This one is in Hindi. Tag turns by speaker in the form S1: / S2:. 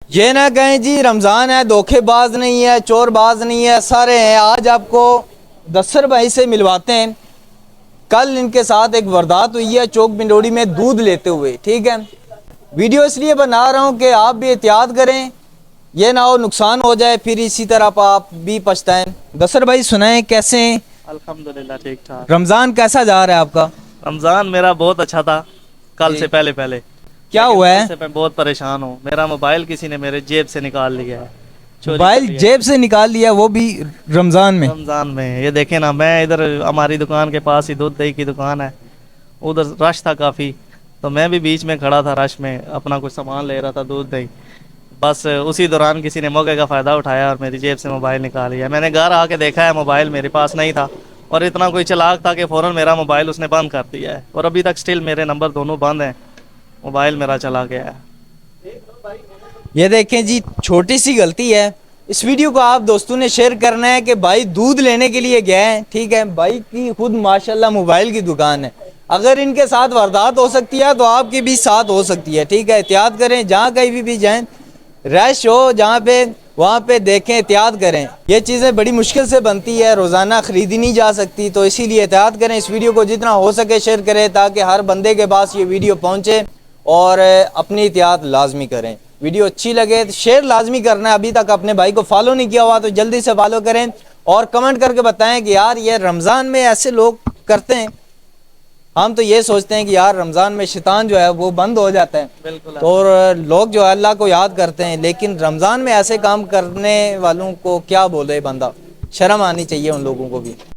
S1: ये ना कहें जी रमज़ान है, धोखेबाज नहीं है, चोरबाज नहीं है, सारे हैं। आज आपको दस्सर भाई से मिलवाते हैं। कल इनके साथ एक वारदात हुई है चौक बिंडोड़ी में दूध लेते हुए। ठीक है, वीडियो इसलिए बना रहा हूँ कि आप भी एहतियात करें, ये ना हो नुकसान हो जाए, फिर इसी तरह आप भी पछताएं। दस्सर भाई सुनाएं कैसे हैं?
S2: अल्हम्दुलिल्लाह ठीक ठाक।
S1: रमज़ान कैसा जा रहा है आपका?
S2: रमज़ान मेरा बहुत अच्छा था कल
S1: जी।
S2: से पहले पहले।
S1: क्या
S2: लेकिन
S1: हुआ
S2: कल
S1: है?
S2: से मैं बहुत परेशान हूँ। मेरा मोबाइल किसी ने मेरे जेब से निकाल लिया है, चोरी कर
S1: मोबाइल
S2: लिया
S1: जेब
S2: है
S1: से निकाल लिया, वो भी रमज़ान में?
S2: रमज़ान में। ये देखे ना, मैं इधर हमारी दुकान के पास ही दूध दही की दुकान है, उधर रश था काफ़ी, तो मैं भी बीच में खड़ा था रश में, अपना कुछ सामान ले रहा था दूध दही। बस उसी दौरान किसी ने मौके का फ़ायदा उठाया और मेरी जेब से मोबाइल निकाल लिया। मैंने घर आके देखा है मोबाइल मेरे पास नहीं था, और इतना कोई चालाक था कि फ़ौरन मेरा मोबाइल उसने बंद कर दिया है, और अभी तक स्टिल मेरे नंबर दोनों बंद हैं। मोबाइल मेरा चला गया है।
S1: ये देखें जी, छोटी सी गलती है। इस वीडियो को आप दोस्तों ने शेयर करना है कि भाई दूध लेने के लिए गए हैं। ठीक है, भाई की खुद माशाल्लाह मोबाइल की दुकान है। अगर इनके साथ वारदात हो सकती है तो आपके भी साथ हो सकती है। ठीक है, एहतियात करें, जहाँ कहीं भी जाएं, रश हो जहाँ पे, वहाँ पे देखें, एहतियात करें। ये चीज़ें बड़ी मुश्किल से बनती है, रोज़ाना ख़रीदी नहीं जा सकती, तो इसीलिए एहतियात करें। इस वीडियो को जितना हो सके शेयर करें ताकि हर बंदे के पास ये वीडियो पहुँचे, और अपनी एहतियात लाजमी करें। वीडियो अच्छी लगे तो शेयर लाजमी करना है। अभी तक अपने भाई को फॉलो नहीं किया हुआ तो जल्दी से फॉलो करें, और कमेंट करके बताएं कि यार ये रमज़ान में ऐसे लोग करते हैं। हम तो ये सोचते हैं कि यार रमज़ान में शैतान जो है वो बंद हो जाता है,
S2: बिल्कुल।
S1: तो और लोग जो है अल्लाह को याद करते हैं, लेकिन रमज़ान में ऐसे काम करने वालों को क्या बोले बंदा, शर्म आनी चाहिए उन लोगों को भी।